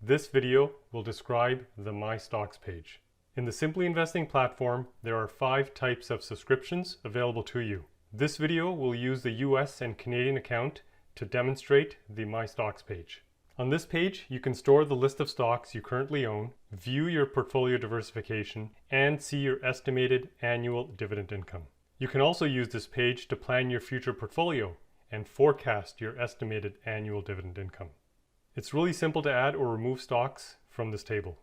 This video will describe the My Stocks page. In the Simply Investing platform, there are 5 types of subscriptions available to you. This video will use the US and Canadian account to demonstrate the My Stocks page. On this page, you can store the list of stocks you currently own, view your portfolio diversification, and see your estimated annual dividend income. You can also use this page to plan your future portfolio and forecast your estimated annual dividend income. It's really simple to add or remove stocks from this table.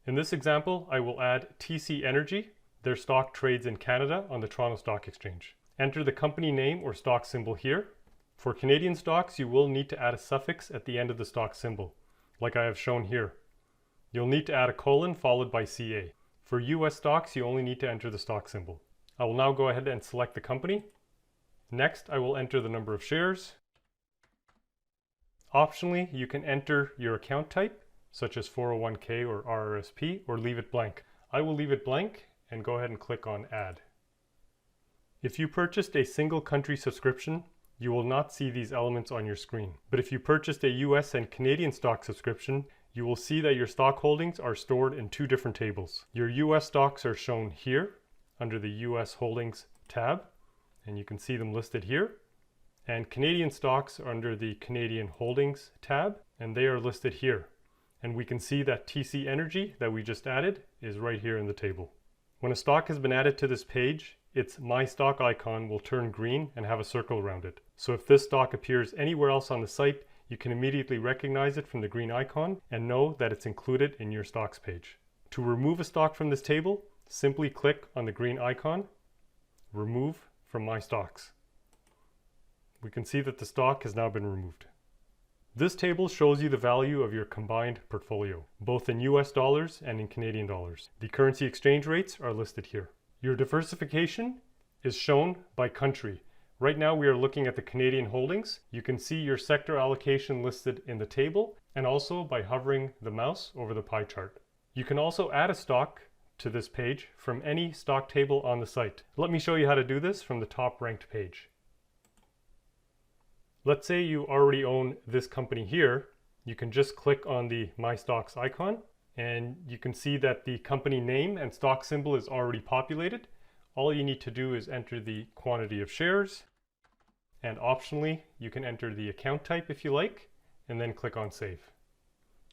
In this example, I will add TC Energy. Their stock trades in Canada on the Toronto Stock Exchange. Enter the company name or stock symbol here. For Canadian stocks, you will need to add a suffix at the end of the stock symbol, like I have shown here. You'll need to add a colon followed by CA. For US stocks, you only need to enter the stock symbol. I will now go ahead and select the company. Next, I will enter the number of shares. Optionally, you can enter your account type, such as 401k or RRSP, or leave it blank. I will leave it blank and go ahead and click on Add. If you purchased a single country subscription, you will not see these elements on your screen. But if you purchased a US and Canadian stock subscription, you will see that your stock holdings are stored in 2 different tables. Your US stocks are shown here under the US Holdings tab, and you can see them listed here. And Canadian stocks are under the Canadian Holdings tab, and they are listed here. And we can see that TC Energy that we just added is right here in the table. When a stock has been added to this page, its My Stock icon will turn green and have a circle around it. So if this stock appears anywhere else on the site, you can immediately recognize it from the green icon and know that it's included in your stocks page. To remove a stock from this table, simply click on the green icon, Remove from My Stocks. We can see that the stock has now been removed. This table shows you the value of your combined portfolio, both in US dollars and in Canadian dollars. The currency exchange rates are listed here. Your diversification is shown by country. Right now we are looking at the Canadian holdings. You can see your sector allocation listed in the table and also by hovering the mouse over the pie chart. You can also add a stock to this page from any stock table on the site. Let me show you how to do this from the top ranked page. Let's say you already own this company here. You can just click on the My Stocks icon and you can see that the company name and stock symbol is already populated. All you need to do is enter the quantity of shares, and optionally you can enter the account type if you like, and then click on Save.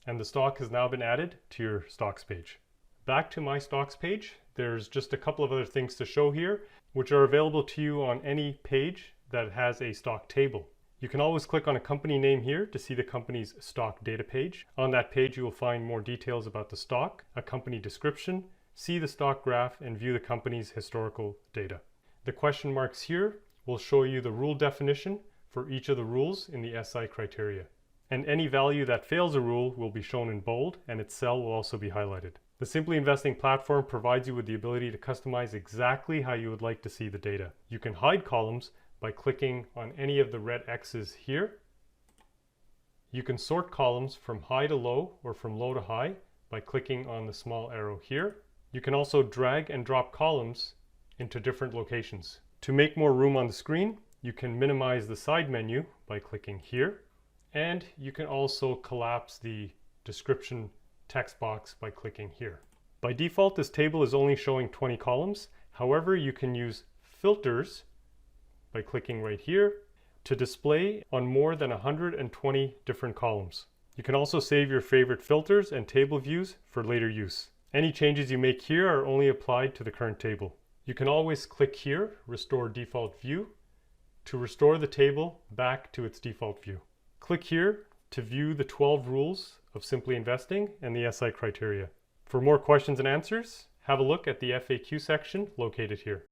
And the stock has now been added to your stocks page. Back to My Stocks page, there's just a couple of other things to show here, which are available to you on any page that has a stock table. You can always click on a company name here to see the company's stock data page. On that page, you will find more details about the stock, a company description, see the stock graph, and view the company's historical data. The question marks here will show you the rule definition for each of the rules in the SI criteria. And any value that fails a rule will be shown in bold, and its cell will also be highlighted. The Simply Investing platform provides you with the ability to customize exactly how you would like to see the data. You can hide columns by clicking on any of the red X's here. You can sort columns from high to low or from low to high by clicking on the small arrow here. You can also drag and drop columns into different locations. To make more room on the screen, you can minimize the side menu by clicking here, and you can also collapse the description text box by clicking here. By default, this table is only showing 20 columns. However, you can use filters by clicking right here to display on more than 120 different columns. You can also save your favorite filters and table views for later use. Any changes you make here are only applied to the current table. You can always click here, Restore Default View, to restore the table back to its default view. Click here to view the 12 rules of Simply Investing and the SI criteria. For more questions and answers, have a look at the FAQ section located here.